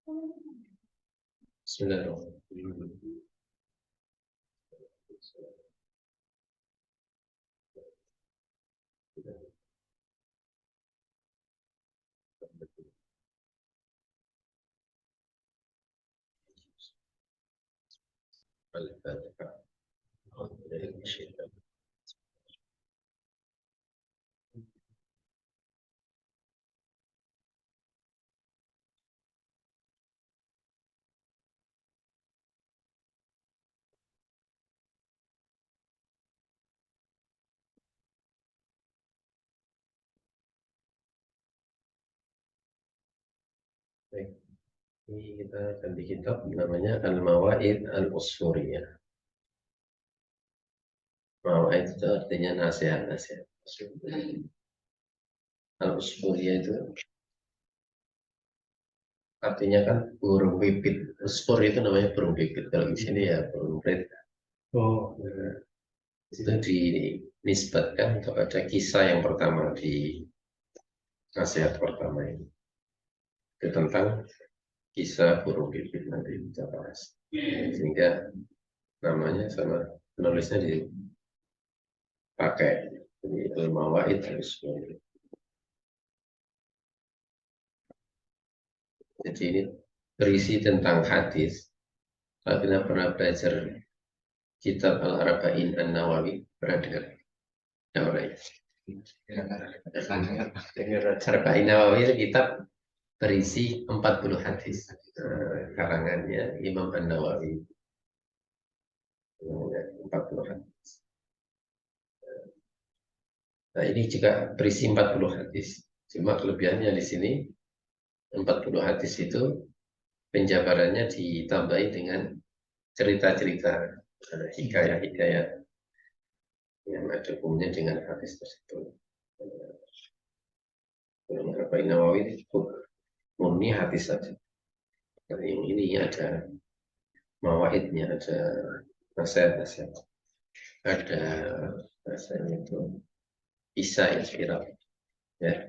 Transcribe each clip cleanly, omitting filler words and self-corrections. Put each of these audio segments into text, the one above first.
Bismillahirrahmanirrahim. Al-Fatihah. Baik. Ini kita akan di kitab namanya Al-Mawaid Al-Usfuriyah. Mawaid itu artinya nasihat-nasihat. Al-Usfuriyah itu artinya kan burung pipit. Usfur itu namanya burung pipit. Kalau di sini ya burung red. Oh, nah, itu dinisbatkan kepada kisah yang pertama di nasihat pertama ini. Itu tentang kisah burung pipit nanti kita bahas. Sehingga namanya sama penulisnya dipakai. Jadi Al-Mawaid Al-Usfuriyah. Jadi ini berisi tentang hadis. Kalau kita pernah belajar kitab Al-Arba'in An-Nawawi, pernah dengar? Al-Arba'in Nawawi itu kitab berisi 40 hadis. Karangannya Imam An-Nawawi. 40 hadis. Nah, ini juga berisi 40 hadis. Cuma kelebihannya di sini 40 hadis itu penjabarannya ditambahi dengan cerita-cerita, hikayat-hikayat yang ada hubungannya dengan hadis tersebut. Al Nawawi itu murni hadis saja. Dan yang ini ada mawaidnya, ada nasihat-nasihat, ada rasanya itu bisa inspiratif. Ya.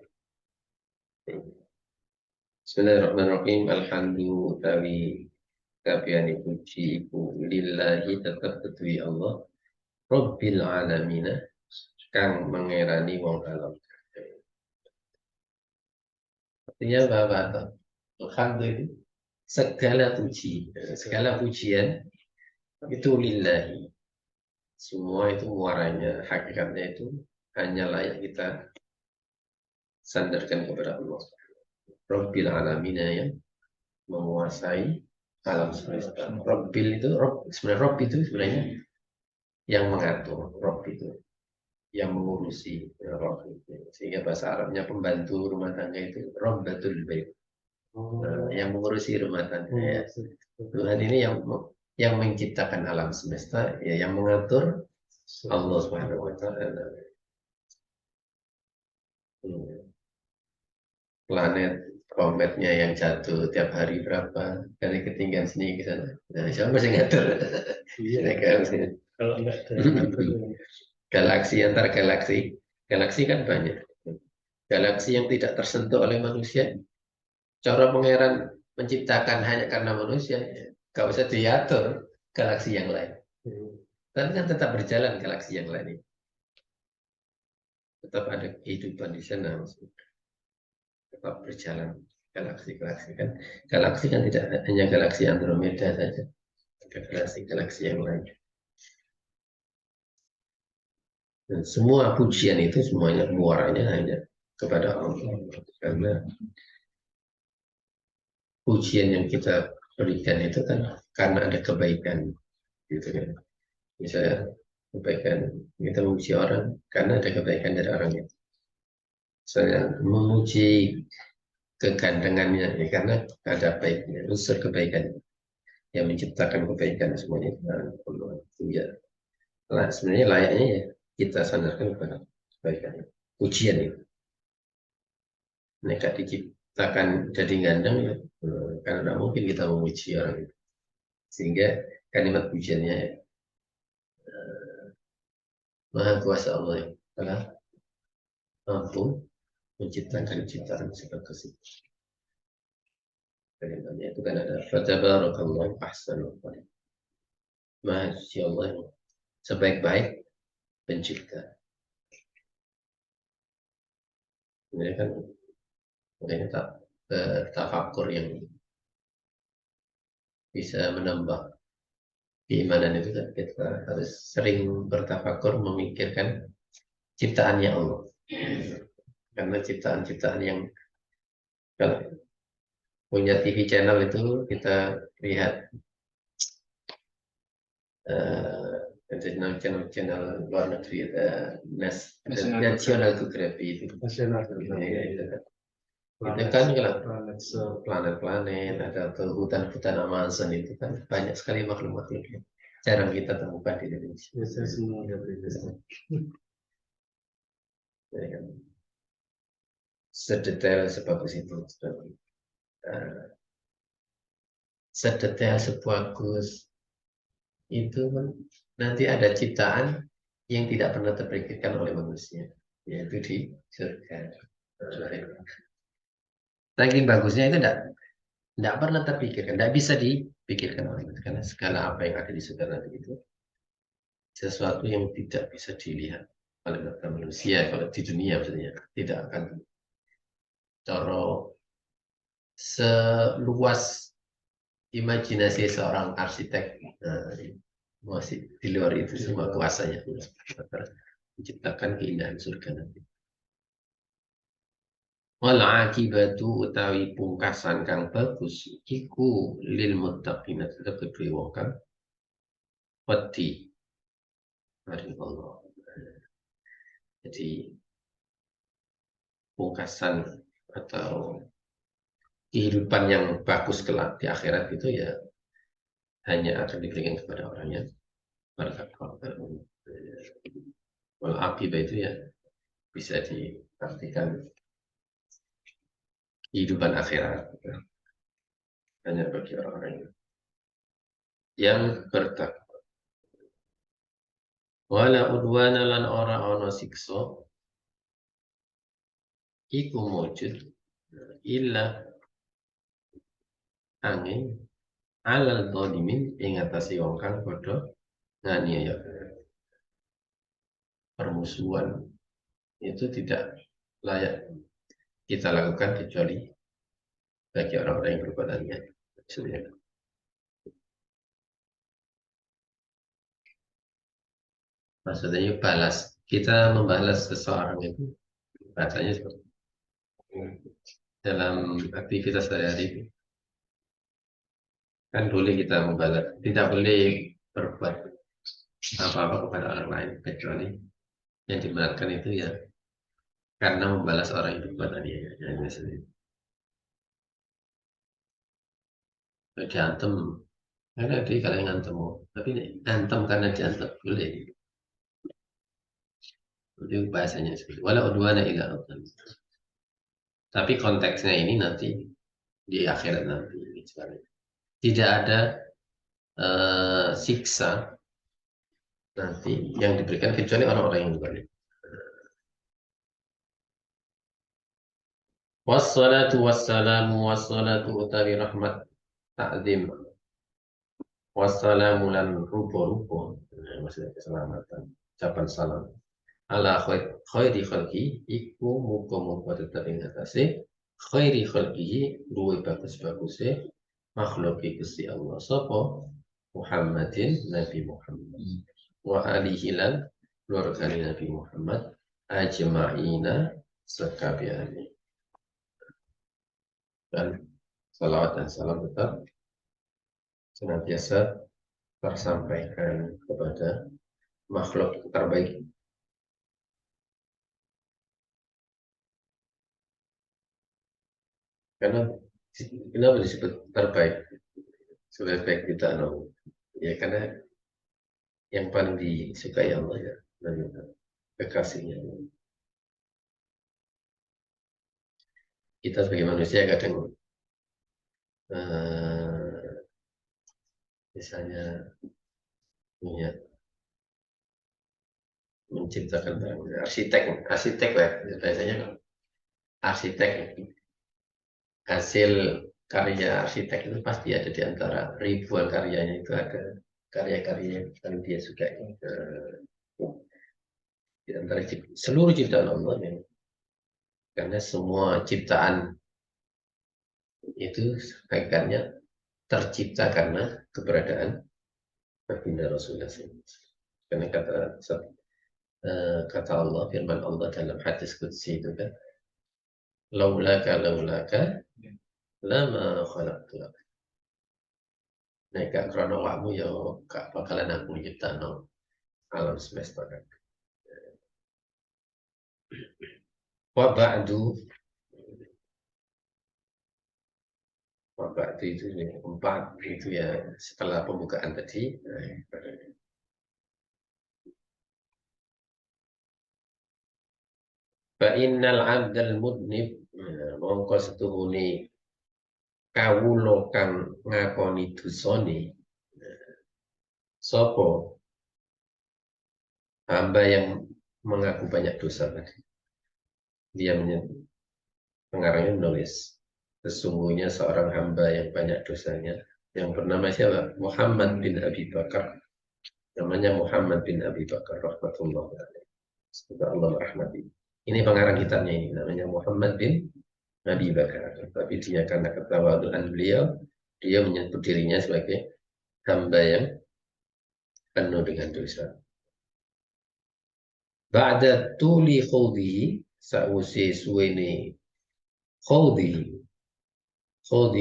Bismillahirrahmanirrahim. Alhamdulillah. Kabiani puji ibu lillahi tetap ketui Allah Rabbil alamina kang mengerani wong alam. Artinya apa? Alhamdulillah segala pujian itu lillahi. Semua itu muaranya, hakikatnya itu hanya layak kita sandarkan kepada Allah. Rabbil alamina yang menguasai alam semesta. Rabbil itu, sebenarnya Rabb itu sebenarnya yang mengatur. Rabb itu yang mengurusi. Rabb itu. Sehingga bahasa Arabnya pembantu rumah tangga itu Rabbatul Bait. Yang mengurusi rumah tangga. Ya. Tuhan ini yang menciptakan alam semesta, ya, yang mengatur Allah Subhanahu wa taala. Planet kometnya yang jatuh tiap hari berapa dari ketinggian sini ke sana. Nah, siapa sih ngatur? Iya, kalau enggak galaksi antar galaksi kan banyak. Galaksi yang tidak tersentuh oleh manusia, cara pangeran menciptakan hanya karena manusia, gak usah diatur galaksi yang lain. Tapi kan tetap berjalan galaksi yang lain. Tetap ada kehidupan di sana. Tetap berjalan galaksi-galaksi kan. Galaksi kan tidak hanya galaksi Andromeda saja. Ada galaksi-galaksi yang lain. Dan semua pujian itu semuanya muaranya hanya kepada Allah. Karena pujian yang kita berikan itu kan karena ada kebaikan. Gitu kan. Misalnya kebaikan, kita memuji orang karena ada kebaikan dari orang itu. Saya memuji kegandengannya ya, karena ada baiknya, unsur kebaikan yang menciptakan kebaikan semuanya. Ya, sebenarnya layaknya ya kita sandarkan kepada kebaikan, ujian itu. Mereka diciptakan jadi gandeng ya, karena tidak mungkin kita memuji orang itu. Sehingga kalimat pujiannya Maha Kuasa Allah yang telah mampu menciptakan ciptaan seperti itu. kalimatnya itu kan ada fatabarakallahu ahsanul khaliqin. Masya Allah yang sebaik-baik pencipta. Ini kan makanya tafakur yang bisa menambah keimanan itu kan kita harus sering bertafakur memikirkan ciptaannya Allah. Karena ciptaan-ciptaan yang kalau punya TV channel itu kita lihat channel luar negeri ada National Geography itu. Ya, itu kan kalau planet-planet ada hutan-hutan Amazon itu kan banyak sekali makhluk-makhluk yang jarang kita temukan di Indonesia. Ya, kan? Sedetail sebagus itu, sedetail sebagus itu kan nanti ada ciptaan yang tidak pernah terpikirkan oleh manusia, yaitu di surga. Saking bagusnya itu tidak pernah terpikirkan, tidak bisa dipikirkan oleh manusia karena segala apa yang ada di surga nanti itu sesuatu yang tidak bisa dilihat oleh mata manusia. Kalau di dunia maksudnya tidak akan coro seluas imajinasi seorang arsitek. Masih di luar itu semua kuasanya menciptakan keindahan surga nanti. Wal akibatu utawi pungkasan kang bagus iku lil muttaqin tetep kedue wong kang wedi maring Allah. Jadi pungkasan atau kehidupan yang bagus kelak di akhirat itu ya hanya akan diberikan kepada orang yang bertakwa. Wal akibah itu ya bisa diartikan kehidupan akhirat hanya bagi orang-orang yang bertakwa. Wala udwana lan ora ana siksa iku mujud illa angin alal dhalimin ing atase wong kang padha nganiaya. Permusuhan itu tidak layak kita lakukan kecuali bagi orang-orang yang berbuat aniaya. Maksudnya balas. Kita membalas seseorang itu bahasanya seperti dalam aktivitas sehari-hari kan boleh kita membalas, tidak boleh berbuat apa-apa kepada orang lain kecuali yang dibenarkan itu ya karena membalas orang yang berbuat aniaya. Diantem karena di kalau yang ngantem, tapi ngantem karena diantem boleh. Itu bahasanya seperti walau udwana ila autan. Tapi konteksnya ini nanti di akhirat nanti tidak ada siksa nanti yang diberikan kecuali orang-orang yang zalim. Wassalatu wassalamu wassalatu utawi rahmat ta'zim wassalamu lan rupo-rupo maksudnya keselamatan ucapan salam ala khairi khalqi iku muga-muga tetep ing atase khairi khalqihi luwih bagus-baguse makhluk Gusti Allah sapa Muhammadin Nabi Muhammad wa alihi lan keluargane Nabi Muhammad ajma'ina sekabehane. Dan salawat dan salam tetap senantiasa tersampaikan kepada makhluk terbaik. Karena kenapa disebut terbaik? Sebaik kita ya karena yang paling disukai Allah ya dan kekasihnya. Kita sebagai manusia kadang misalnya punya menciptakan arsitek lah biasanya arsitek hasil karya arsitek itu pasti ada di antara ribuan karyanya itu ada karya-karya yang dia sukai. Di antara seluruh ciptaan Allah ya. Karena semua ciptaan itu hakikatnya tercipta karena keberadaan baginda Rasulullah SAW. Karena kata Allah, firman Allah dalam hadis qudsi itu kan, laulaka lama khalaqtu. Nek gak krono wakmu ya gak bakalan aku nyiptakno alam semesta kan. Wa ba'du itu empat itu ya setelah pembukaan tadi. Fa innal 'abdal mudnib mongko setuhune kawula kang ngakoni dosane sapa hamba yang mengaku banyak dosa tadi. Dia pengarangnya menulis sesungguhnya seorang hamba yang banyak dosanya yang bernama siapa? Muhammad bin Abi Bakar. Namanya Muhammad bin Abi Bakar rahmatullah alaihi. Semoga Allah merahmati. Ini pengarang kitabnya ini namanya Muhammad bin Abi Bakar. Tapi dia karena ketawaduan beliau, dia menyebut dirinya sebagai hamba yang penuh dengan dosa. Ba'da tuli khawdihi sa'usi suwene khawdi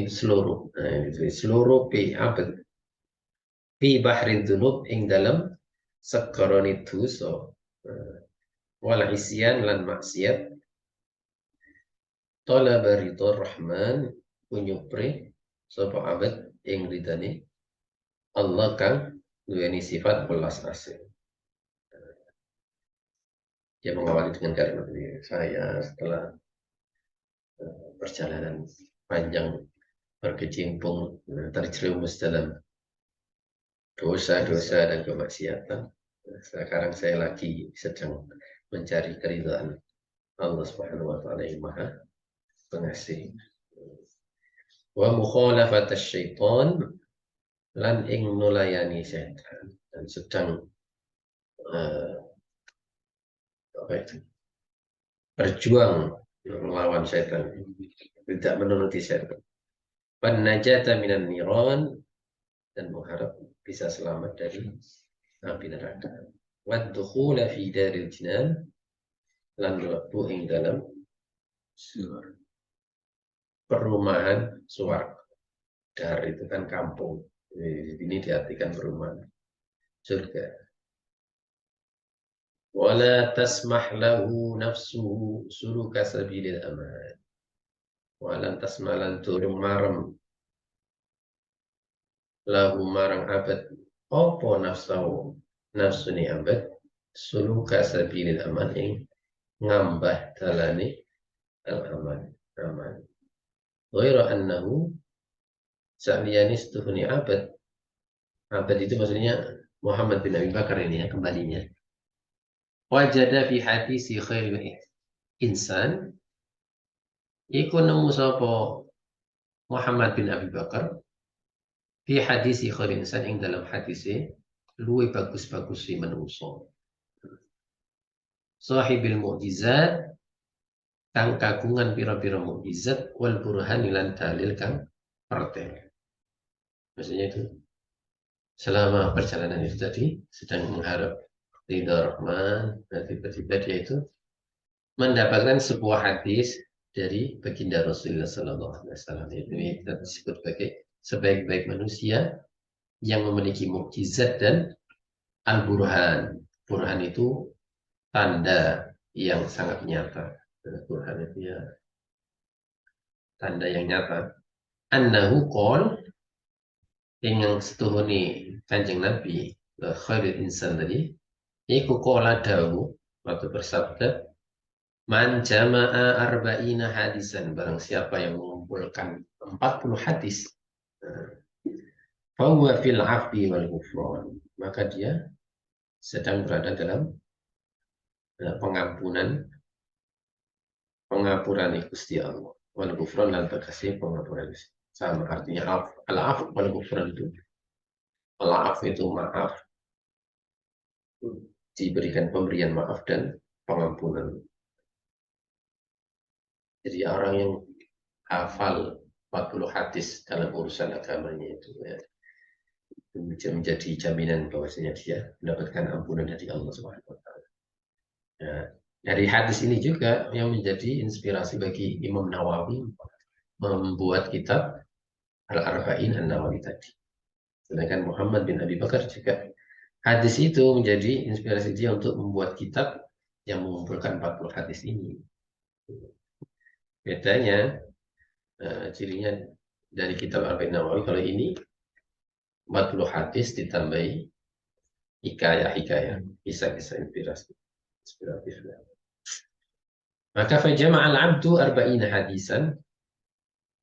seluruh. Seluruh pi abad fi bahri dzunub ing dalam sekaroni dosa wal isyan lan maksiat talaba ridho rahman punyupre sapa abad ing ridane Allah kang duweni sifat welas asih. Dia mengawali dengan kalimat ini, saya setelah perjalanan panjang berkecimpung terjerumus dalam dosa-dosa dan kemaksiatan. Sekarang saya lagi sedang mencari keridhaan Allah Subhanahu wa taala yang Maha Pengasih. Wa mukhalafat syaitan lan ing nulayani setan dan sedang berjuang melawan setan, tidak menuruti setan. Wan najata minan niran dan mengharap bisa selamat dari api neraka. Wad dukhula fi daril jinan lan mlebu ing dalam perumahan swarga. Dar itu kan kampung. Ini diartikan perumahan surga. Wala tasmah lahu nafsuhu suluka sabilil aman. Walan tasmalan turung marem lahu marang abad opo nafsuni abad suluka sabilil aman ing ngambah dalane al-aman aman. Ghairu annahu sa'liyani stuhuni abad itu maksudnya Muhammad bin Abi Bakar ini ya kembalinya. Wajada fi hadisi khairil insan iku nemu sapa Muhammad bin Abi Bakar fi hadisi khairil insan ing dalam hadisi luwih bagus-bagus si menungso. Sahibil mu'jizat kang kagungan pira-pira mukjizat wal burhan lan dalil kang pertel. Maksudnya itu selama perjalanan itu tadi sedang mengharap ridha Rahman dan tiba-tiba dia itu mendapatkan sebuah hadis dari baginda Rasulullah SAW. Ini kita disebut sebagai sebaik-baik manusia yang memiliki mukjizat dan al-burhan. Burhan itu tanda yang sangat nyata. Burhan itu ya tanda yang nyata. Annahu qol yang setuhuni Kanjeng Nabi khairul insan tadi iku qala dawu waktu bersabda man jama'a arba'ina hadisan barang siapa yang mengumpulkan 40 hadis fahuwa fil afi wal ghufran maka dia sedang berada dalam pengampuran Gusti Allah wal ghufran dan terkasih pengampunan Gusti. sama artinya af. Al-af wal ghufran itu. Al-af itu maaf, diberikan pemberian maaf dan pengampunan. Jadi orang yang hafal 40 hadis dalam urusan agamanya itu ya, menjadi jaminan bahwasanya dia mendapatkan ampunan dari Allah Subhanahu wa taala. Ya, dari hadis ini juga yang menjadi inspirasi bagi Imam Nawawi membuat kitab Al-Arba'in An-Nawawi tadi. Sedangkan Muhammad bin Abi Bakar juga hadis itu menjadi inspirasi dia untuk membuat kitab yang mengumpulkan 40 hadis ini. Bedanya, cirinya dari kitab Arba'in Nawawi, kalau ini 40 hadis ditambahi hikayah-hikayah, kisah-kisah inspiratif. Maka fajama'al abdu arba'ina hadisan,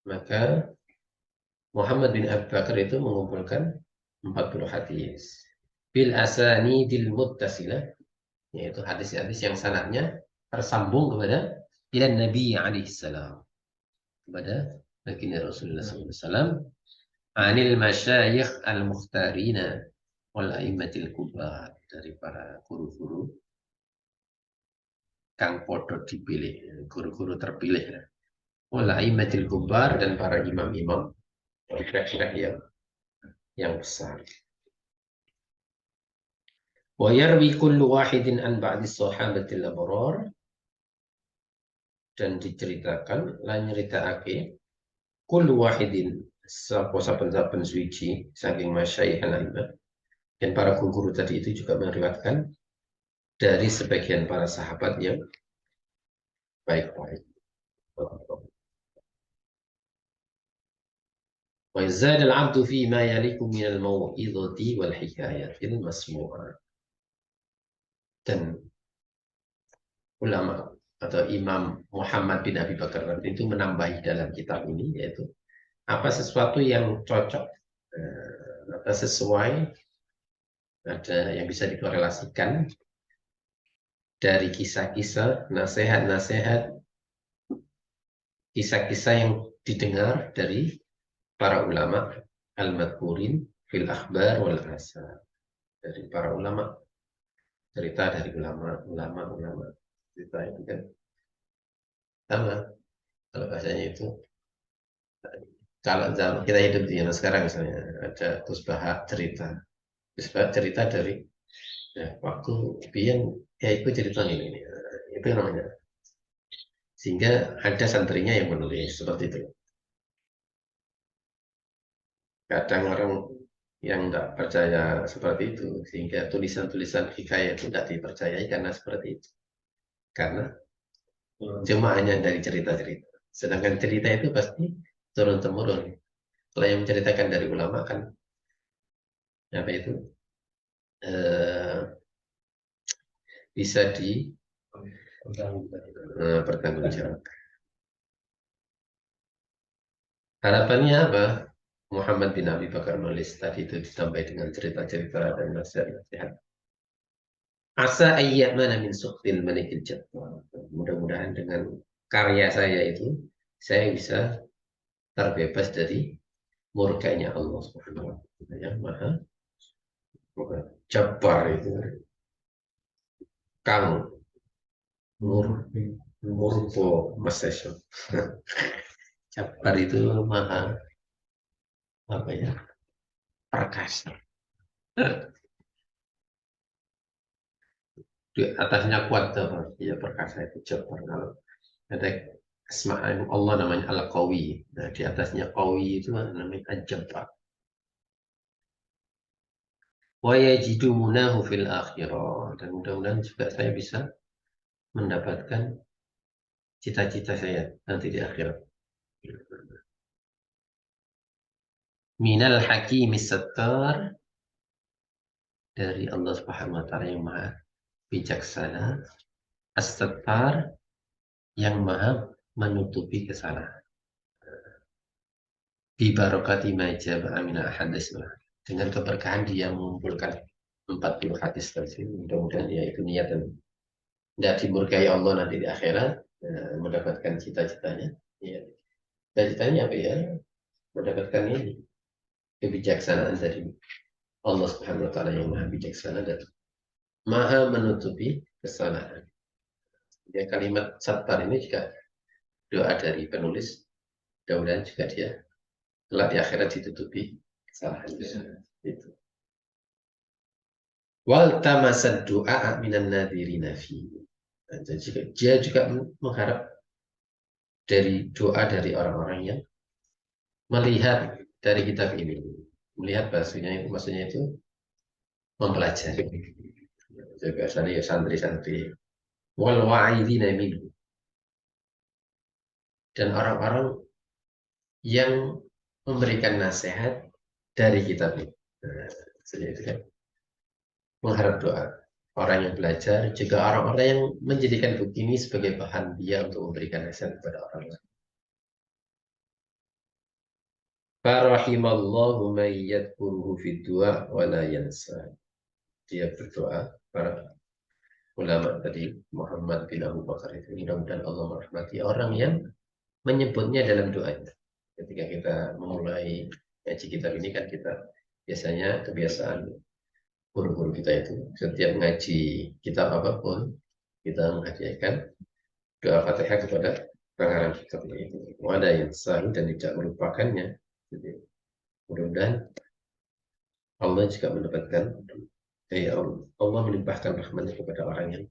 maka Muhammad bin Abi Bakar itu mengumpulkan 40 hadis. Bil asanidil muttasilah, yaitu hadis-hadis yang sanadnya tersambung kepada ila Nabi alaihi salam, kepada baginda Rasulullah SAW, anil masyayikh al-mukhtarina wal a'immatil kubar, dari para guru-guru kang podo dipilih, guru-guru terpilih, wal a'immatil kubar, dan para imam-imam yang besar. Wa yarwi kullu wahidin an ba'di sahabatil abrar, dan diceritakan lan nyeritakake kullu wahidin saben-saben suci saking masyayikh al-a'immah, dan para guru tadi itu juga meriwayatkan dari sebagian para sahabat yang baik-baik. Wa yazad al-'abdu fi ma yaliku min al-mau'izati wal hikayatil masmu'ah. Dan ulama atau Imam Muhammad bin Abi Bakar itu menambahi dalam kitab ini, yaitu apa sesuatu yang cocok atau sesuai, ada yang bisa dikorelasikan dari kisah-kisah, nasihat-nasihat, kisah-kisah yang didengar dari para ulama al-madhkurin fil akhbar wal asar, dari para ulama, cerita dari ulama cerita itu kan sama, kalau bahasanya itu, kalau kita hidup di zaman sekarang misalnya ada tusbah cerita dari ya, waktu biyen ya itu cerita ini itu namanya, sehingga ada santrinya yang menulis seperti itu. Kadang orang yang tidak percaya seperti itu, sehingga tulisan-tulisan hikayat itu tidak dipercayai karena seperti itu, karena cuma hanya dari cerita-cerita, sedangkan cerita itu pasti turun-temurun. Kalau yang menceritakan dari ulama kan apa itu bisa pertanggungjawab. Harapannya apa? Muhammad bin Abi Bakar menulis tadi itu ditambah dengan cerita-cerita dan nasihat-nasihat. Asa ayyat mana min suqtil malikil jabbar. Mudah-mudahan dengan karya saya itu saya bisa terbebas dari murkanya Allah Subhanahu wa taala yang maha jabbar, itu kang murpo masesyo. Jabbar itu maha apa ya, perkasa. Di atasnya kuat ya, perkasa itu jabbar. Kalau ada asma Allah namanya Al-Qawi, nah di atasnya Qawi itu namanya Al-Jabbar. Wa yajidu munahu fil akhirah, dan mudah-mudahan juga saya bisa mendapatkan cita-cita saya nanti di akhirat. Minal hakimis sattar, dari Allah Subhanahu wa taala yang maha bijaksana, as-sattar, yang maha menutupi kesalahan. Bi barakati majaba amina hadis, dengan keberkahan dia mengumpulkan 40 hadis tersebut. Mudah-mudahan ya itu niat dan tidak dimurkai Allah nanti di akhirat, mendapatkan cita-citanya. Ya. Cita-citanya apa ya? mendapatkan ini kebijaksanaan dari Allah Subhanahu wa taala yang Maha bijaksana dan Maha menutupi kesalahan. Ya, kalimat sattar ini juga doa dari penulis, mudah-mudahan juga dia kelak di akhirat ditutupi kesalahan itu. Wal tamasad doa minan nadirina fi. Jadi dia juga mengharap dari doa dari orang-orang yang melihat dari kitab ini. Melihat maksudnya itu mempelajari. Jadi biasanya ya santri-santri. Wal wa'idina minhu. Dan orang-orang yang memberikan nasihat dari kitab ini. Nah, itu kan mengharap doa. Orang yang belajar, juga orang-orang yang menjadikan buku ini sebagai bahan dia untuk memberikan nasihat kepada orang lain. Farahimallahu man yadhkuruhu fid du'a wa la yansa. Dia berdoa, para ulama tadi Muhammad bin Abu Bakar itu, mudah-mudahan Allah merahmati orang yang menyebutnya dalam doanya. Ketika kita memulai ngaji kitab ini kan kita biasanya kebiasaan guru-guru kita itu setiap ngaji kitab apapun kita menghadiahkan doa Fatihah kepada pengarang kitab itu. Ada yang selalu dan tidak melupakannya. Jadi, mudah-mudahan Allah juga mendapatkan Allah melimpahkan rahmatnya kepada orang yang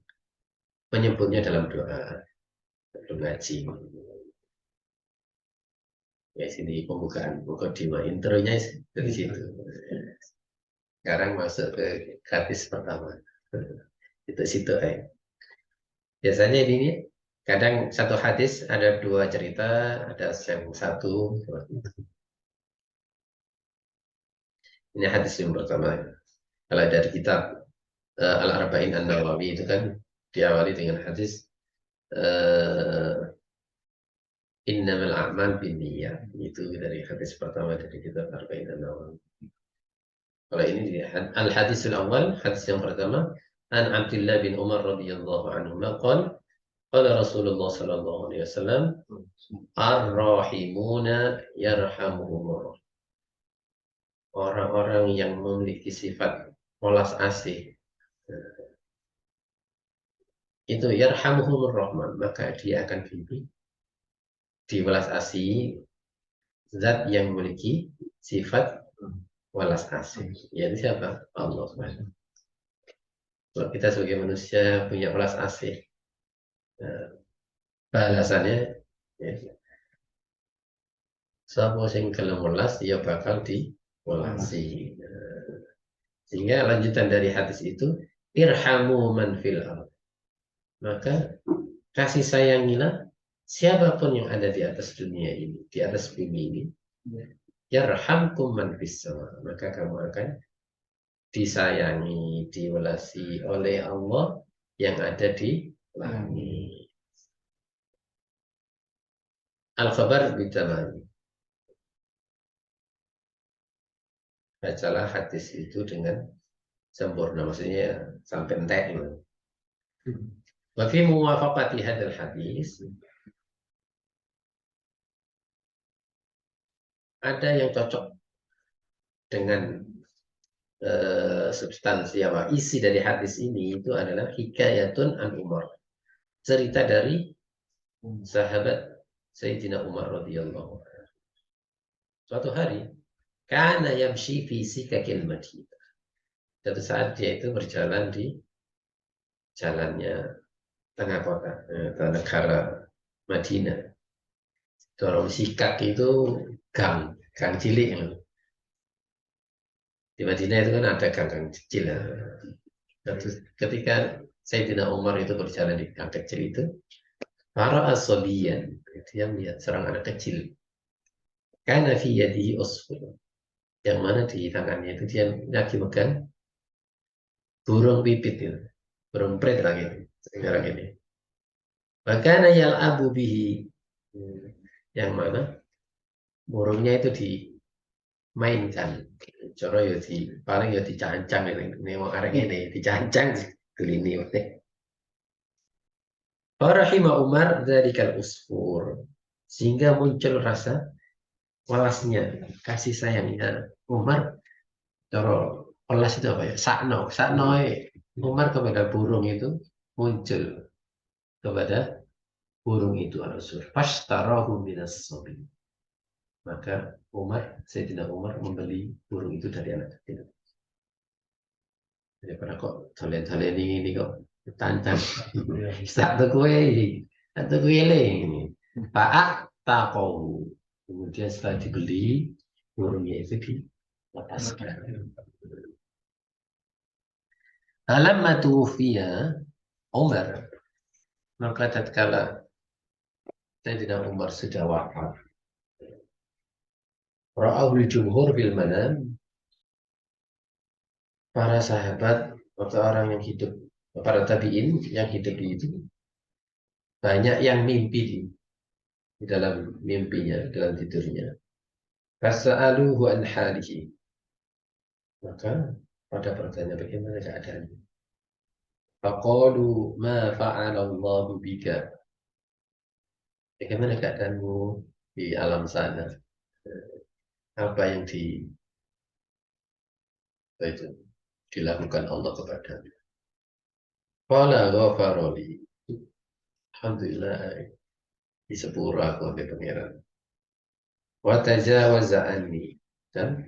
menyebutnya dalam doa sebelum ngaji. Ya sini pembukaan mukadimah intronya dari situ. Sekarang masuk ke hadis pertama. Itu situ biasanya ini kadang satu hadis ada dua cerita, ada yang satu. Ini hadis yang pertama. Kalau dari kitab Al-Arba'in An-Nawawi itu kan diawali dengan hadis innamal a'mal binniyat. Itu dari hadis pertama dari kitab Al-Arba'in An-Nawawi. Kalau ini al-hadisul awal, hadis yang pertama, an Abdullah bin Umar radhiyallahu anhu qala qala Rasulullah sallallahu alaihi wasallam ar-rahimuna yarhamuhumullah. Orang-orang yang memiliki sifat welas asih itu yarhamuhumur rahman, maka dia akan diwelas asih zat yang memiliki sifat welas asih. Yaitu siapa? Allah. Kalau kita sebagai manusia punya welas asih, balasannya ya, siapa yang kalau welas dia bakal diwelasi. Sehingga lanjutan dari hadis itu irhamu man fil ardh. Maka kasih sayangilah siapapun yang ada di atas dunia ini, di atas bumi ini. Yarhamkum man fis sama. Maka kamu akan disayangi, diwelasi oleh Allah yang ada di langit. Al-khabar bitamani. Bacalah hadis itu dengan sempurna, maksudnya sampai entek. Wa fi muwafaqati hadzal hadis, ada yang cocok dengan substansi apa isi dari hadis ini. Itu adalah hikayatun an Umar, cerita dari sahabat Sayyidina Umar radhiyallahu anhu. Suatu hari kana yamshi fi sikakil Madinah. Suatu saat dia itu berjalan di jalannya tengah kota, negara Madinah. Kalau sikak itu gang cilik. Di Madinah itu kan ada gang kecil. Ketika Sayyidina Umar itu berjalan di gang kecil itu, para asolian, dia melihat seorang anak kecil. Karena fi yadihi usfur, yang mana di tangannya itu dia lagi megang burung pipit itu, burung pret lagi, sekarang ini. Makanya yal abu bihi, yang mana burungnya itu dimainkan. Coro ya paling ya dicancang ini mau arek ini dicancang gelini teh. Farahima Umar dzalikal usfur, sehingga muncul rasa welasnya, kasih sayangnya Umar. Cara welas itu apa ya? Sakno, sakno Umar kepada burung itu muncul kepada burung itu al-usur. Fashtarahu minas sabi. Maka Sayyidina Umar membeli burung itu dari anak kecil. Daripada kok kalian ini kok tancap. Satu kue, satu kue ini. Pak takohu. Kemudian setelah dibeli, burungnya itu dilepaskan. Alamma tuwfiya Umar, maka tatkala Sayyidina Umar sudah wafat, ra'ahul jumhur bil manam, para sahabat atau orang yang hidup, para tabi'in yang hidup di itu, banyak yang mimpi di dalam mimpinya, dalam tidurnya. Fasa'aluhu an halihi. Maka pada bertanya bagaimana keadaannya. Faqalu ma fa'alallahu bika. Bagaimana keadaanmu di alam sana? Apa yang itu dilakukan Allah kepadamu? Qala ghafaroli. Alhamdulillah di sepura aku oleh pangeran. Wa tajawaza anni, dan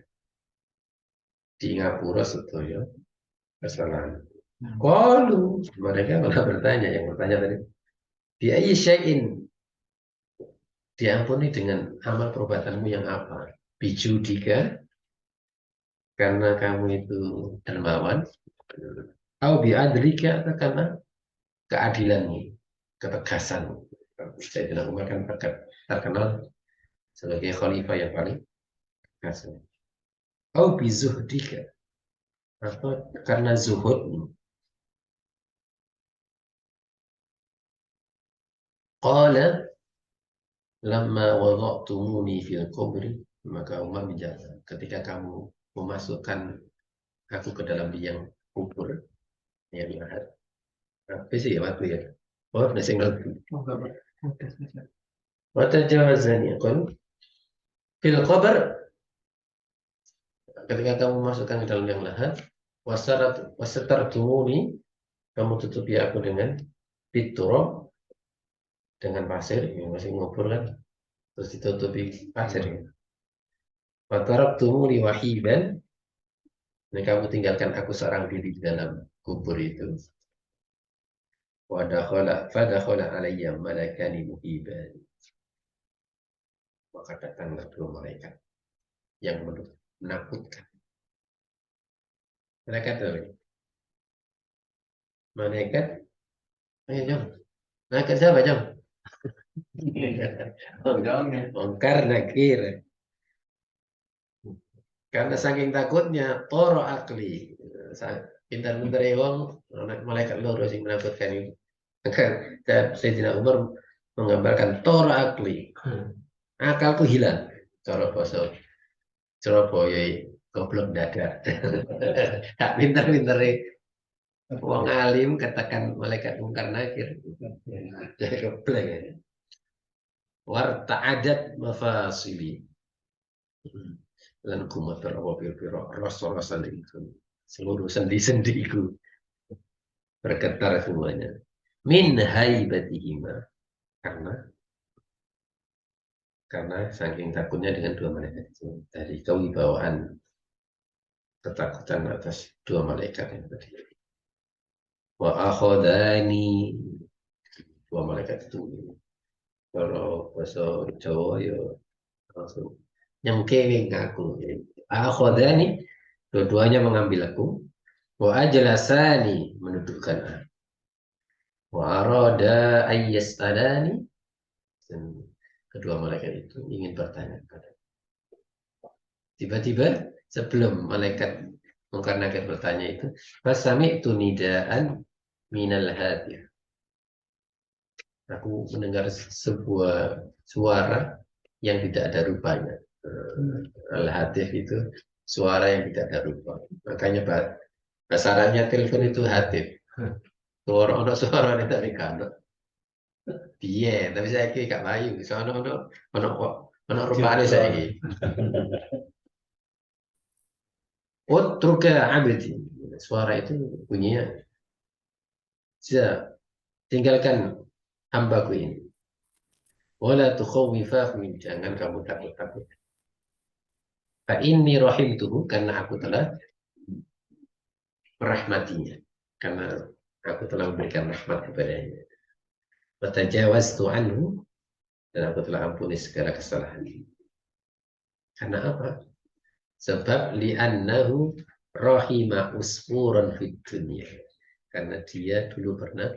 di ngapura sedaya kesalahan. Qalu, mereka malah bertanya, yang bertanya tadi, bi ayyi syai'in, diampuni dengan amal perbuatanmu yang apa? Bijudika, karena kamu itu dermawan, atau biadlika, atau karena keadilanmu, ketegasanmu. Sayyidina Umar kan terkenal sebagai khalifah yang paling tegas. Atau bizuhdika, atau karena zuhudmu. Qala lamma wada'tumuni fil qabri, maka Umar menjawab, ketika kamu memasukkan aku ke dalam liang kubur, yang lahat. Apa sih ya waktu ya? Oh, nasi ngerti. Mata jawazani kon fil qabr, ketika kamu masukkan ke dalam liang lahat, wasatartumuni, kamu tutupi aku dengan bituro, dengan pasir, yang masih ngubur kan, terus ditutupi pasir. Wataraktumuni wahiban, dan kamu tinggalkan aku seorang diri di dalam kubur itu. Fadakhala alayya malakani muhiban, maka datanglah dua malaikat yang menakutkan. Malaikat apa? Malaikat, ayo jom. Malaikat siapa jom? Mungkar nakir. Karena saking takutnya, toro akli. Pintar-pintar wong, malaikat loro sing menakutkan itu. Dan Sayyidina Umar menggambarkan toro akli. Akalku hilang. Cara bahasa Surabaya, goblok dada. Pintar-pintar wong alim katakan malaikat mungkar nakir. Jadi goblok ya. Warta'adat mafasili. Lan kumat piro rasa-rasa itu. Seluruh sendi-sendiku bergetar semuanya. Min haibatihima, karena saking takutnya dengan dua malaikat itu, dari kewibawaan ketakutan atas dua malaikat yang berdiri. Wa akhodani, dua malaikat itu kalau bahasa Jawa ya langsung nyengkewing aku. Akhodani, dua-duanya mengambil aku. Wa ajlasani, menundukkan aku. Wa arada ayyas'alani, dan kedua malaikat itu ingin bertanya kepada. Tiba-tiba sebelum malaikat mungkar nakir bertanya itu, fasami'tu nidaan minal hati. Aku mendengar sebuah suara yang tidak ada rupanya. Al-hatif itu suara yang tidak ada rupa. Makanya bahasa Arabnya telepon itu hatif. Suara suara ini tapi kan. Iya, tapi saya kira gak bayu. Soalnya ono Ono rupane saiki. Utruka abdi. Suara itu bunyinya, sudah, tinggalkan hambaku ini. Wala tukhawifahum, jangan kamu takut-takut. Fa inni rahimtuhu, karena aku telah merahmatinya. Karena aku telah memberikan rahmat kepadanya. Wa tajawaztu anhu, dan aku telah ampuni segala kesalahan. Karena apa? Sebab li'annahu rahima usfuran fid dunya. Karena dia dulu pernah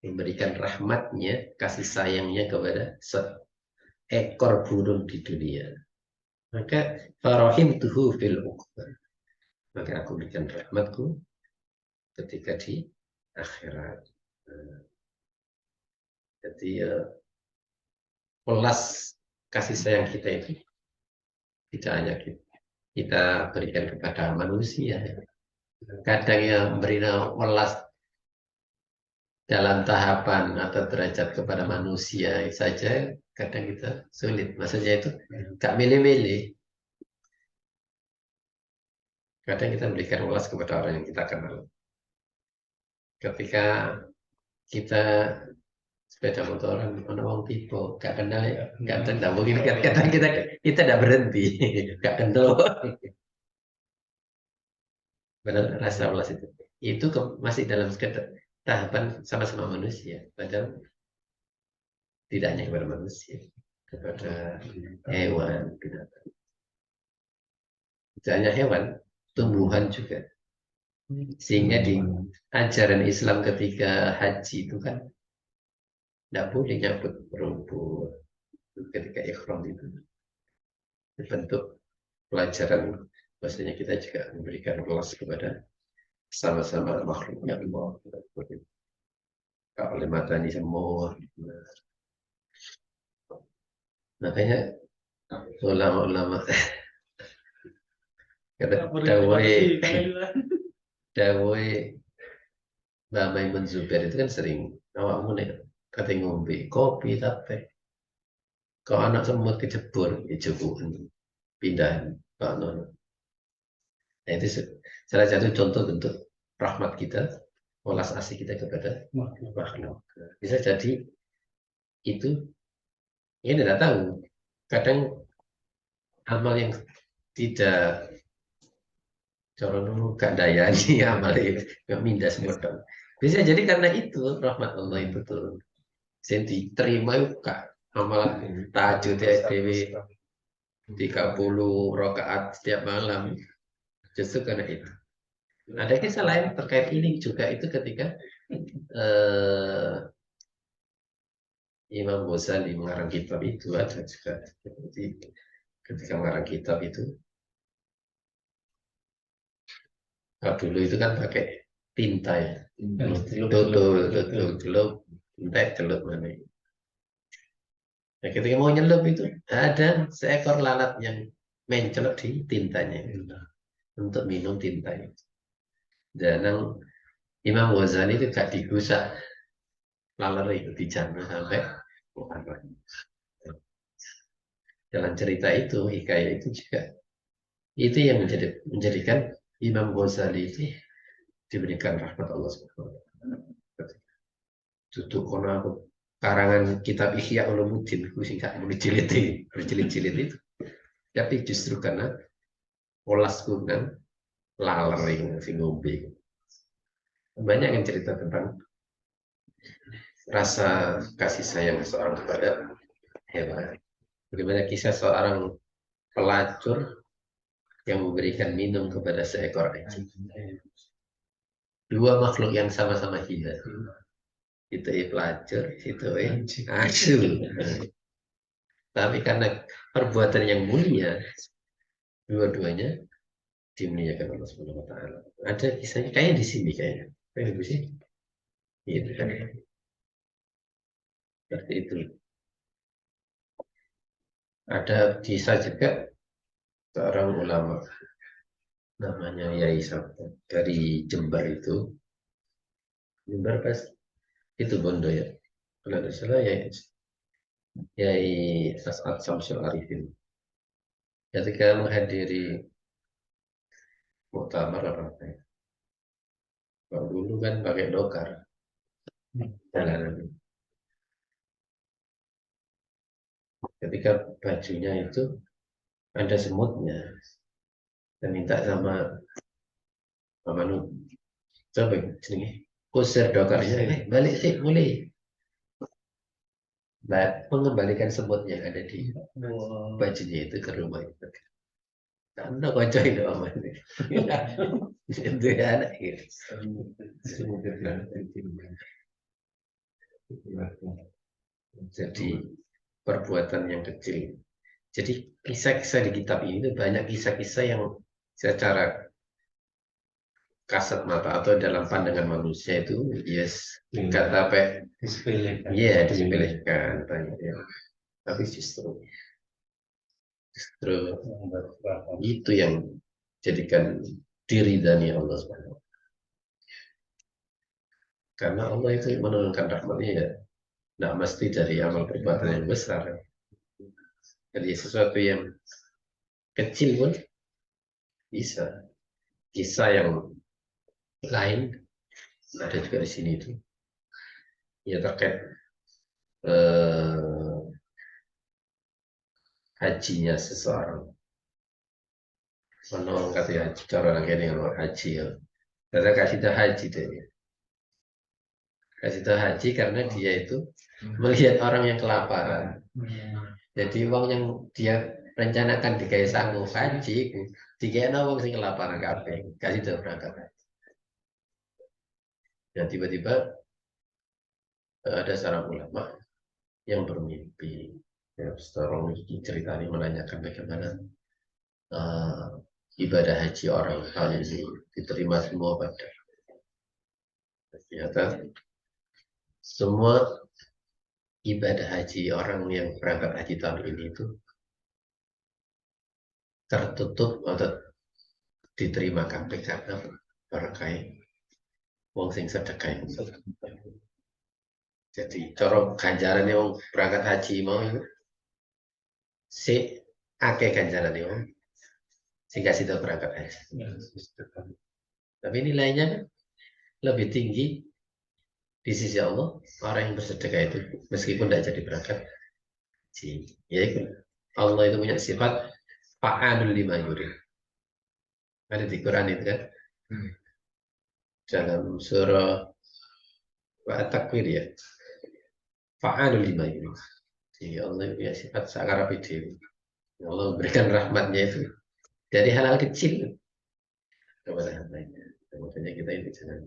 memberikan rahmatnya, kasih sayangnya kepada seekor burung di dunia. Maka farahimtuhu fil uqbah. Maka aku berikan rahmatku ketika di akhirat. Jadi pelas kasih sayang kita itu tidak hanya kita berikan kepada manusia. Kadang yang beri welas dalam tahapan atau derajat kepada manusia saja, kadang kita sulit. Maksudnya itu gak milih-milih. Kadang kita berikan welas kepada orang yang kita kenal. Ketika kita sepeda motoran, orang tipe gak kenal, gak kenal, mungkin kadang kita tidak berhenti, gak kenal. Benar, rasa welas itu masih dalam tahapan sama-sama manusia, padahal tidak hanya kepada manusia, kepada hewan, binatang. Tidak hanya hewan, tumbuhan juga. Sehingga di ajaran Islam ketika haji itu kan tidak boleh nyabut rumput ketika ikhram itu. Bentuk pelajaran, maksudnya kita juga memberikan kelas kepada sama-sama makhluknya Allah. Oleh matanya semua. Makanya ulama-ulama kata Dawai Mbak Maimun Zubair itu kan sering awakmu nih kata ngombe kopi tapi kalau anak semut kejebur jebukan pindahan Pak Nono. Nah, itu salah satu contoh bentuk rahmat kita, welas asih kita kepada makhluk. Bisa jadi itu, ini tidak tahu. Kadang amal yang tidak cara dulu gak daya nih amal itu gak mindas modal. Bisa jadi karena itu rahmat Allah itu turun. Yang diterima itu kak amalan tahajud DW 30 rakaat setiap malam. Justru karena itu. Ada kisah lain terkait ini juga, itu ketika Imam Ghazali mengarang kitab itu, ada juga ketika mengarang kitab itu, dulu itu kan pakai tinta ya, tutup celup mana. Nah, ketika mau nyelup itu ada seekor lalat yang mencelup di tintanya untuk minum tintanya. Dan Imam Ghazali itu gak digusah lalat itu dijamin sampai dalam cerita itu, hikayat itu juga itu yang menjadikan Imam Ghazali itu diberikan rahmat Allah Subhanahu wa taala. Tutup kono karangan kitab Ihya Ulumuddin ku sing gak berjilid-jilid itu. Tapi justru karena polas kunang laler yang sing ngombe. Banyak yang cerita tentang rasa kasih sayang seorang kepada hewan. Bagaimana kisah seorang pelacur yang memberikan minum kepada seekor anjing. Dua makhluk yang sama-sama hina. Itu pelacur, itu asu. Tapi karena perbuatan yang mulia, dua-duanya dimuliakan Allah Subhanahu wa taala. Ada kisahnya kayak di sini kayaknya. Kayak di sini. Gitu kan. Seperti itu. Ada kisah juga seorang ulama namanya Yai Sabta dari Jember itu. Jember pas itu Bondo ya. Kalau tidak salah ya Yai As'ad Syamsul Arifin. Ketika menghadiri muktamar apa ya? Kalau dulu kan pakai dokar jalanan. Ketika bajunya itu ada semutnya, dan minta sama Manu, coba sini kusir dokarnya, balik sih mulai. Mengembalikan semut yang ada di bajunya itu ke rumah itu. Karena kocok itu aman. Itu ya anak gitu. Jadi perbuatan yang kecil. Jadi kisah-kisah di kitab ini itu banyak kisah-kisah yang secara kasat mata atau dalam pandangan manusia itu yes kata apa disepelekan. Iya, disepelekan banyak ya. Tapi justru itu yang jadikan diri dan Allah SWT. Karena Allah itu menurunkan rahmatnya ya tidak mesti dari amal perbuatan yang besar. Jadi sesuatu yang kecil pun bisa. Kisah yang lain ada juga di sini itu ya terkait hajinya seseorang. Menolong katanya cara lagi dengan haji ya. Karena kasih tahu haji deh. Kasih tahu haji karena dia itu melihat orang yang kelaparan. Jadi uang yang dia rencanakan dikai sanggup haji, dikai uang sing kelaparan kabeh, kasih tahu berangkat. Dan tiba-tiba ada seorang ulama yang bermimpi. Ya, seorang ceritanya menanyakan bagaimana ibadah haji orang kali ini diterima semua pada. Ternyata semua ibadah haji orang yang berangkat haji tahun ini itu tertutup atau diterima KPK karena berkait wong sing sedekah. Jadi corong ganjaran yang berangkat haji mau itu si akeh ganjaran yang sehingga situ berangkat haji. Tapi nilainya lebih tinggi di sisi Allah orang yang bersedekah itu meskipun tidak jadi berangkat haji. Ya itu Allah itu punya sifat fa'alul lima yurid. Ada di Quran itu kan. Dalam surah At-Takwir ya. Fa'alul lima yurid. Jadi Allah punya sifat sakarapi dewi. Allah memberikan rahmatnya itu dari hal-hal kecil kepada hambanya. Makanya kita ini jangan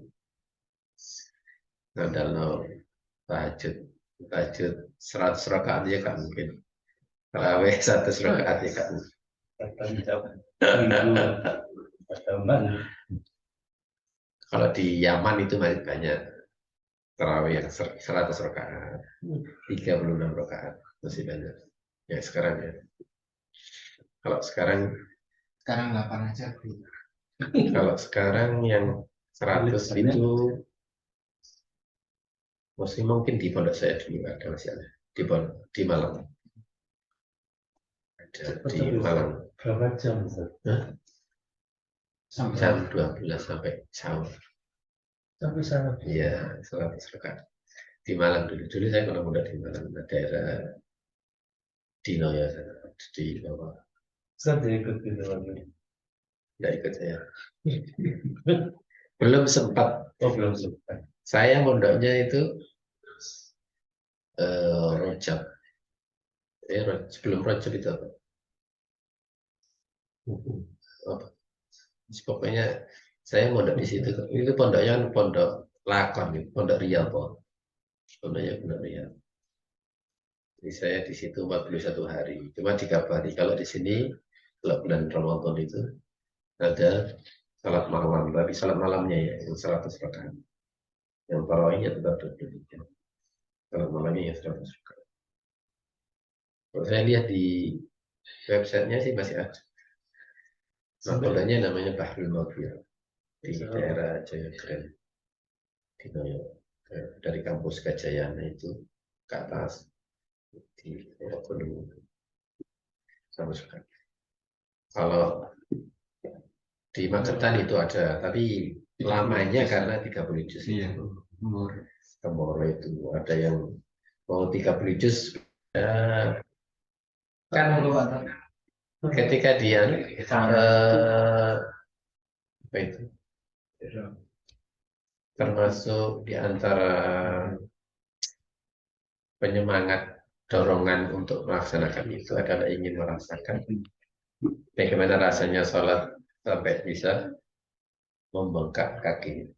ngandalno tahajud 100 rakaat ya kan mungkin. Tarawih 100 rakaat ya kan. Kalau di Yaman itu masih banyak tarawih yang 100 rakaat, 36 rakaat masih banyak. Ya sekarang ya. Kalau sekarang 8 aja. Kalau sekarang yang 100 itu masih mungkin di pondok saya dulu ada masih ada di Malang. Ada di Malang. Berapa jam? Jam 12 sampai jam. Sampai sana. Iya, 100 rakaat. Di Malang dulu. Dulu saya pernah muda di Malang, daerah Dino ya, di bawah. Saya ikut gitu lagi. Tidak ikut saya. Belum sempat. Oh, belum sempat. Saya mondoknya itu Rojab. Sebelum Rojab itu apa? Pokoknya saya mondok di situ. Itu pondoknya kan pondok Lakon, pondok Riau, pondoknya pondok Riau. Jadi saya di situ 41 hari. Cuma dikabari kalau di sini kalau bulan Ramadan itu ada salat malam, tapi salat malamnya ya yang 100 rakaat. Yang tarawihnya tetap 23. Salat malamnya yang 100 rakaat. Kalau saya lihat di websitenya sih masih ada. Pondoknya namanya Bahrul Maghfirah di daerah Jayagran. Dari kampus Gajayana itu ke atas di gunung sama sekali. Kalau di Magetan itu ada, tapi lamanya karena 30 juz. Iya. Kemoro itu ada yang mau 30 juz. Kan ketika dia apa itu termasuk di antara penyemangat dorongan untuk melaksanakan itu adalah ingin merasakan bagaimana rasanya sholat sampai bisa membengkak kaki.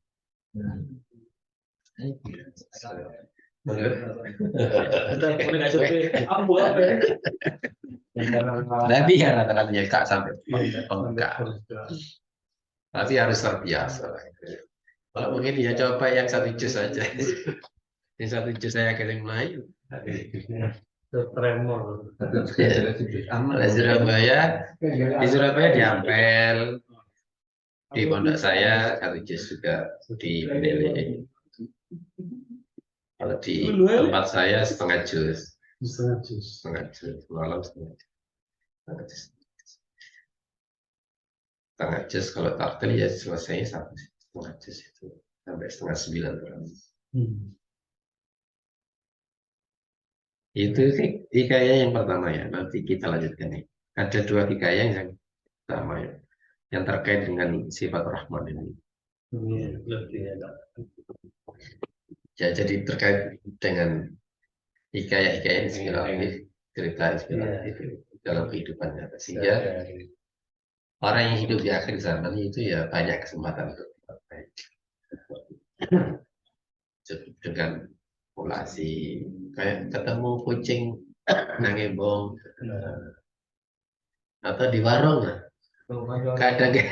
Tapi ya rata-ratanya kak sampai bengkak. Tapi harus terbiasa. Kalau mungkin ya coba yang 1 juz saja. Yang 1 juz saya kirim Melayu. Tremor. Di Surabaya diampel. Di pondok saya 1 juz juga di Penele. Kalau di tempat saya setengah juz. Setengah juz. Malam setengah juz. Setengah juz kalau tartil ya selesai 1,5 juz itu sampai 8:30. Itu hikayah yang pertama ya. Nanti kita lanjutkan nih. Ada 2 hikayah yang sama ya, yang terkait dengan sifat Rahman ini. Ya, jadi terkait dengan hikayah-hikayah inspiratif, cerita inspiratif dalam kehidupan nyata. Sehingga orang yang hidup di akhir zaman itu ya banyak kesempatan untuk berbaik. Dengan populasi kayak ketemu kucing nangembong atau di warung lah kadang ya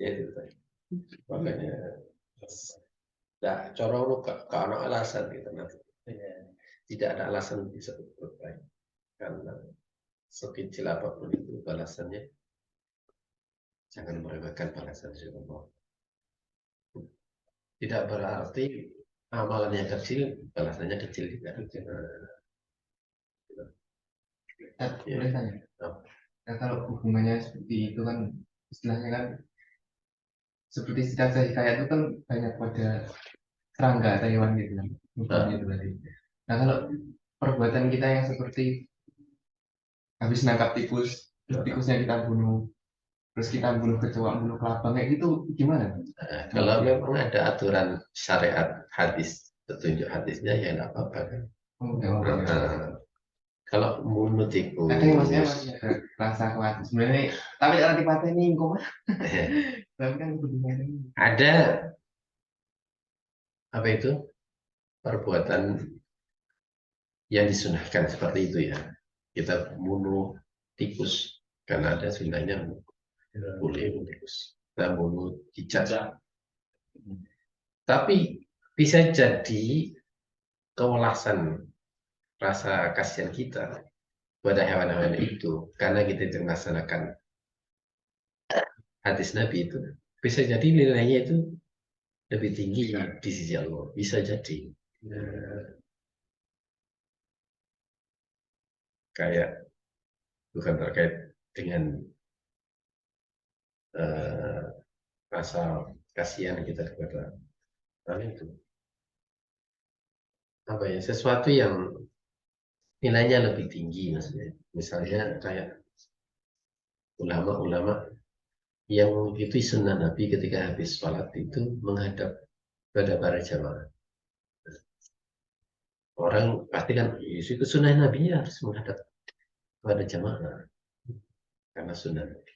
itu makanya nah, corong kalau alasan gitu nanti tidak ada alasan bisa berbaik karena sekecil apapun itu balasannya jangan meremehkan balasan Allah. Tidak berarti amalannya kecil balasannya kecil juga. Boleh tanya? Nah, kalau hubungannya seperti itu kan istilahnya kan seperti cerita hikayat itu kan banyak pada serangga atau hewan gitu kan. Gitu tadi. Nah kalau perbuatan kita yang seperti habis nangkap tikus, terus tikusnya kita bunuh, terus kita bunuh kecoa, bunuh kelabang kayak gitu gimana? Kalau memang ada aturan syariat hadis, petunjuk hadisnya ya nggak apa-apa kan. Kalau bunuh tikus, ada yang maksudnya masih ada rasa khawatir sebenarnya, tapi nanti patah ini kok tapi kan ada apa itu perbuatan yang disunahkan seperti itu ya. Kita bunuh tikus karena ada sunahnya boleh bunuh tikus. Kita bunuh cicak. Tapi bisa jadi kewalasan rasa kasihan kita pada hewan-hewan itu karena kita melaksanakan hadis Nabi itu bisa jadi nilainya itu lebih tinggi di sisi Allah, bisa jadi kayak bukan terkait dengan rasa kasihan kita kepada orang itu apa ya sesuatu yang nilainya lebih tinggi maksudnya misalnya kayak ulama-ulama yang itu sunnah Nabi ketika habis sholat itu menghadap pada para jamaah orang pasti kan itu sunnah Nabi harus menghadap pada jamaah karena sunnah Nabi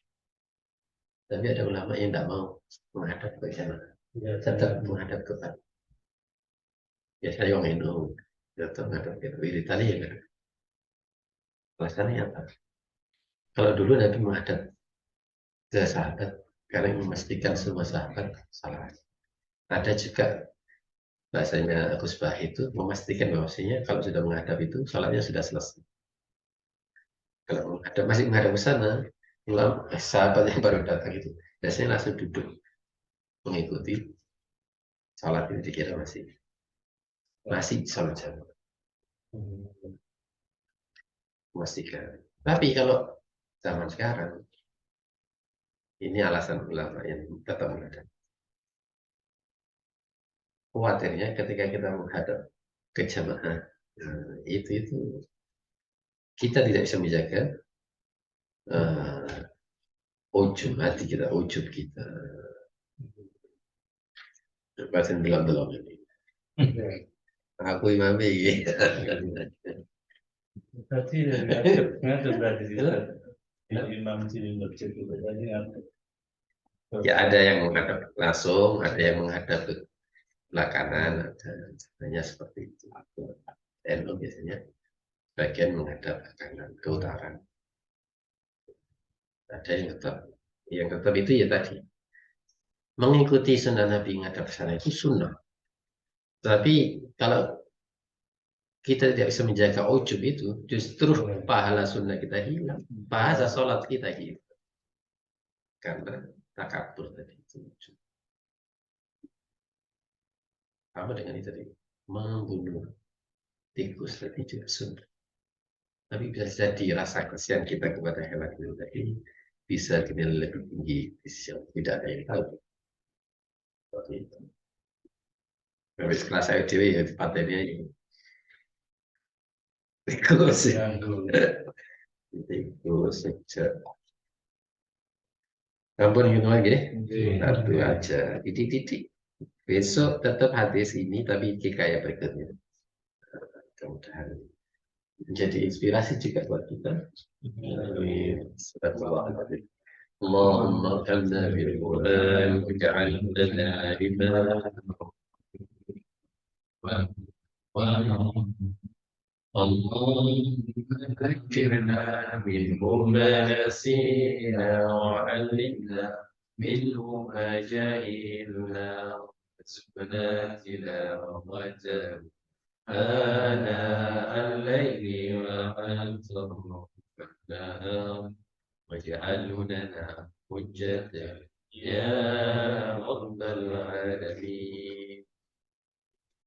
tapi ada ulama yang tidak mau menghadap ke jamaah tetap menghadap ke depan ya saya yang itu tetap menghadap ke depan tadi ya kan alasannya apa kalau dulu Nabi menghadap ke sahabat karena memastikan semua sahabat salah ada juga bahasanya Gus Bah itu memastikan bahwasanya kalau sudah menghadap itu sholatnya sudah selesai. Kalau menghadap, masih menghadap ke sana, sahabat yang baru datang itu biasanya langsung duduk mengikuti sholat itu, dikira masih sholat jamaah, memastikan. Tapi kalau zaman sekarang, ini alasan ulama yang tetap menghadap. Khawatirnya ketika kita menghadap ke jamaah, itu kita tidak bisa menjaga ujub hati kita, ujub kita. Batin belum ini. Aku imam ini. Berarti ngadep berarti di imam sini masjid itu tadi ngadep. Ya ada yang menghadap langsung, ada yang menghadap ke belah kanan, ada hanya seperti itu. NU biasanya bagian menghadap ke kanan, ke utara. Ada yang tetap itu ya tadi mengikuti sunnah Nabi menghadap ke sana itu sunnah. Tapi kalau kita tidak bisa menjaga ujub itu, justru pahala sunnah kita hilang, pahala sholat kita hilang. Karena takabur tadi itu. Apa dengan itu tadi? Membunuh tikus tadi juga sunnah. Tapi bisa jadi rasa kasihan kita kepada hewan itu tadi bisa dinilai lebih tinggi di sisi yang tidak ada yang tahu. Seperti itu. Habis kelas saya dewi ya di patennya ini. Tikus ya. Tikus saja. Ampun gitu lagi. Satu aja. Titik-titik. Besok tetap hadis ini tapi kayak berikutnya. Mudah-mudahan menjadi inspirasi juga buat kita. اللهم ارحمنا بالقرآن واجعلنا إماما اللهم ذكرنا منه ما نسينا وعلمنا منه ما جهلنا وارزقنا تلاوته آناء الليل وأطراف النهار واجعله لنا حجة يا رب العالمين.